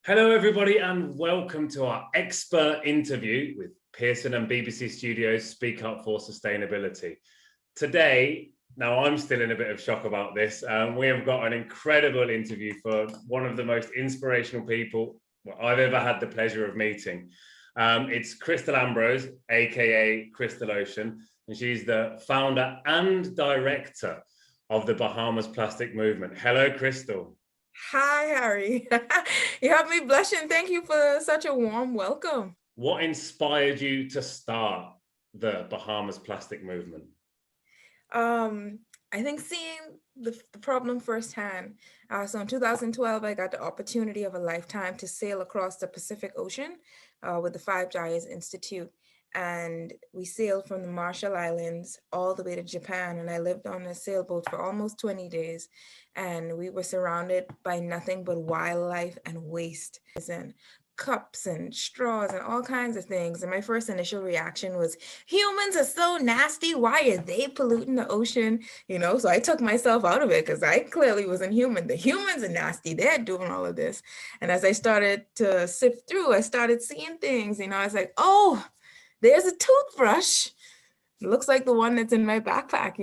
Hello, everybody, and welcome to our expert interview with Pearson and BBC Studios Speak Up for Sustainability. Today, now I'm still in a bit of shock about this. We have got an incredible interview for one of the most inspirational people I've ever had the pleasure of meeting. It's Kristal Ambrose, aka Kristal Ocean, and she's the founder and director of the Bahamas Plastic Movement. Hello, Kristal. Hi, Harry. You have me blushing. Thank you for such a warm welcome. What inspired you to start the Bahamas Plastic Movement? I think seeing the problem firsthand. So in 2012, I got the opportunity of a lifetime to sail across the Pacific Ocean with the Five Giants Institute. And we sailed from the Marshall Islands all the way to Japan. And I lived on a sailboat for almost 20 days. And we were surrounded by nothing but wildlife and waste. And cups and straws and all kinds of things. And my first initial reaction was, humans are so nasty. Why are they polluting the ocean? So I took myself out of it because I clearly wasn't human. The humans are nasty. They're doing all of this. And as I started to sift through, I started seeing things. I was like, oh, there's a toothbrush. It looks like the one that's in my backpack,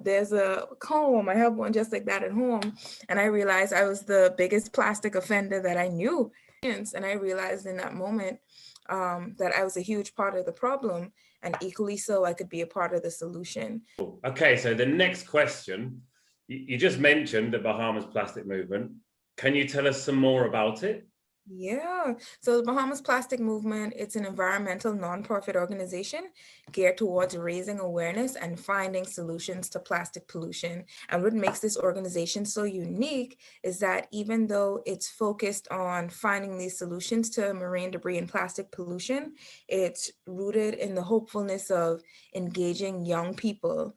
there's a comb. I have one just like that at home. And I realized I was the biggest plastic offender that I knew. And I realized in that moment that I was a huge part of the problem, and equally so, I could be a part of the solution. Okay, so the next question, you just mentioned the Bahamas Plastic Movement. Can you tell us some more about it? Yeah. So the Bahamas Plastic Movement, it's an environmental nonprofit organization geared towards raising awareness and finding solutions to plastic pollution. And what makes this organization so unique is that even though it's focused on finding these solutions to marine debris and plastic pollution, it's rooted in the hopefulness of engaging young people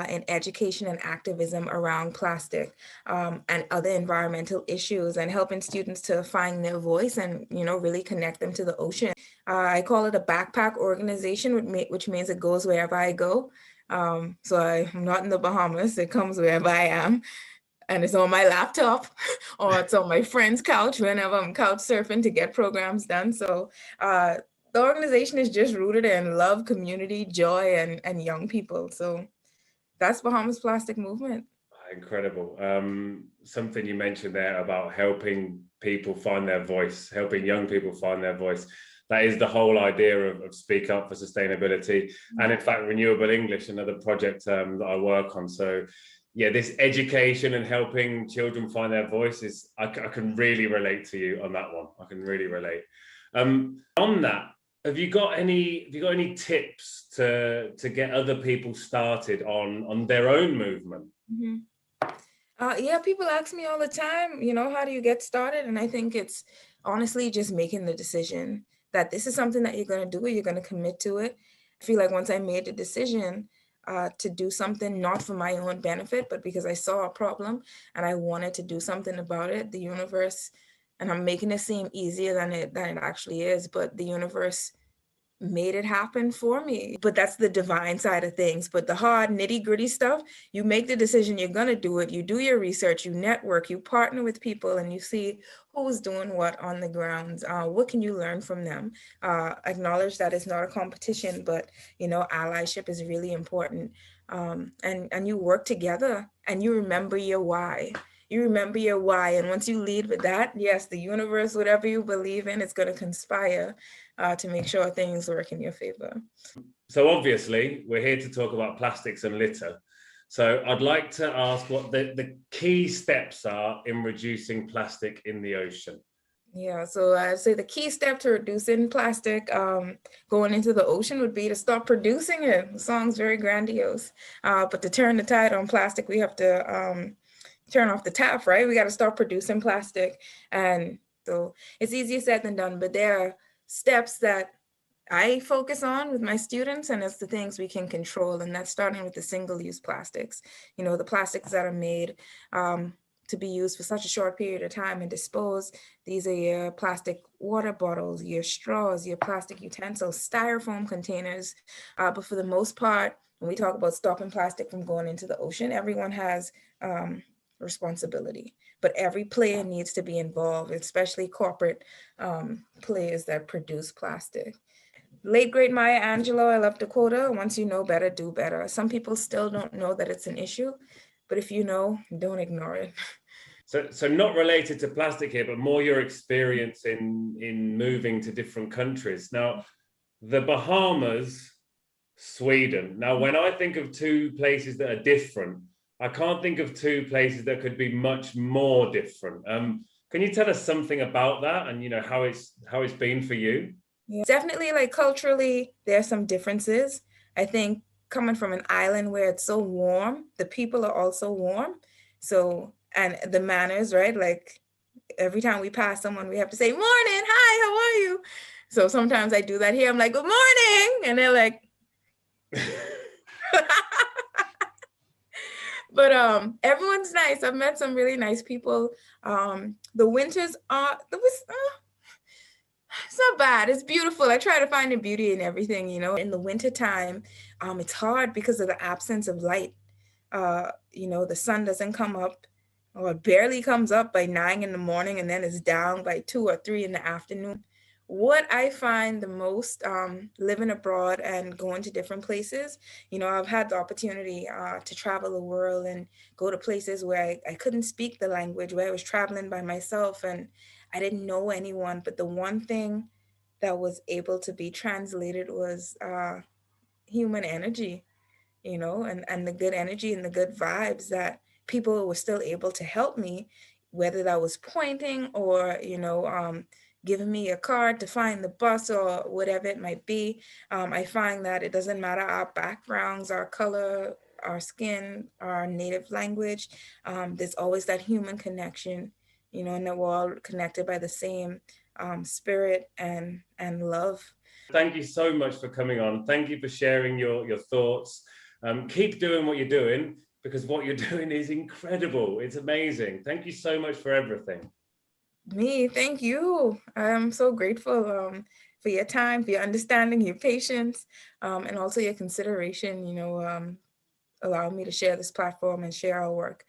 in education and activism around plastic and other environmental issues, and helping students to find their voice and, really connect them to the ocean. I call it a backpack organization, which means it goes wherever I go. So I'm not in the Bahamas, it comes wherever I am. And it's on my laptop or it's on my friend's couch whenever I'm couch surfing to get programs done. So the organization is just rooted in love, community, joy, and young people. So that's Bahamas Plastic Movement. Incredible. Something you mentioned there about helping people find their voice, helping young people find their voice. That is the whole idea of Speak Up for Sustainability. And in fact, Renewable English, another project that I work on. So yeah, this education and helping children find their voices, I can really relate to you on that one. I can really relate. On that, have you got any tips to get other people started on their own movement? Mm-hmm. Yeah, people ask me all the time, how do you get started? And I think it's honestly just making the decision that this is something that you're going to do, you're going to commit to it. I feel like once I made the decision to do something, not for my own benefit, but because I saw a problem and I wanted to do something about it, the universe, and I'm making it seem easier than it actually is, but the universe made it happen for me. But that's the divine side of things. But the hard nitty gritty stuff, you make the decision, you're going to do it. You do your research, you network, you partner with people, and you see who's doing what on the grounds. What can you learn from them? Acknowledge that it's not a competition, but, allyship is really important. And you work together and you remember your why. You remember your why. And once you lead with that, yes, the universe, whatever you believe in, it's going to conspire to make sure things work in your favor. So obviously, we're here to talk about plastics and litter. So I'd like to ask what the key steps are in reducing plastic in the ocean. Yeah, so I'd say the key step to reducing plastic going into the ocean would be to stop producing it. The song's very grandiose, but to turn the tide on plastic, we have to turn off the tap, right? We got to start producing plastic. And so it's easier said than done, but there are steps that I focus on with my students, and it's the things we can control. And that's starting with the single-use plastics, the plastics that are made to be used for such a short period of time and disposed. These are your plastic water bottles, your straws, your plastic utensils, styrofoam containers. But for the most part, when we talk about stopping plastic from going into the ocean, everyone has responsibility. But every player needs to be involved, especially corporate players that produce plastic. Late great Maya Angelou, I love the quote, once you know better, do better. Some people still don't know that it's an issue, but if you know, don't ignore it. So not related to plastic here, but more your experience in moving to different countries. Now, the Bahamas, Sweden. Now, when I think of two places that are different, I can't think of two places that could be much more different. Can you tell us something about that, and how it's been for you? Yeah, definitely, like culturally, there are some differences. I think coming from an island where it's so warm, the people are also warm. So, and the manners, right? Like every time we pass someone, we have to say, "Morning, hi, how are you?" So sometimes I do that here. I'm like, "Good morning," and they're like, but everyone's nice. I've met some really nice people. The winters are it's not bad. It's beautiful. I try to find the beauty in everything, In the wintertime, it's hard because of the absence of light. The sun doesn't come up, or it barely comes up by 9 in the morning, and then it's down by 2 or 3 in the afternoon. What I find the most living abroad and going to different places, I've had the opportunity to travel the world and go to places where I couldn't speak the language, where I was traveling by myself and I didn't know anyone. But the one thing that was able to be translated was human energy, and the good energy and the good vibes that people were still able to help me, whether that was pointing or, giving me a card to find the bus or whatever it might be. I find that it doesn't matter our backgrounds, our color, our skin, our native language. There's always that human connection, and that we're all connected by the same spirit and love. Thank you so much for coming on. Thank you for sharing your thoughts. Keep doing what you're doing, because what you're doing is incredible. It's amazing. Thank you so much for everything. Thank you. I'm so grateful for your time, for your understanding, your patience, and also your consideration, allowing me to share this platform and share our work.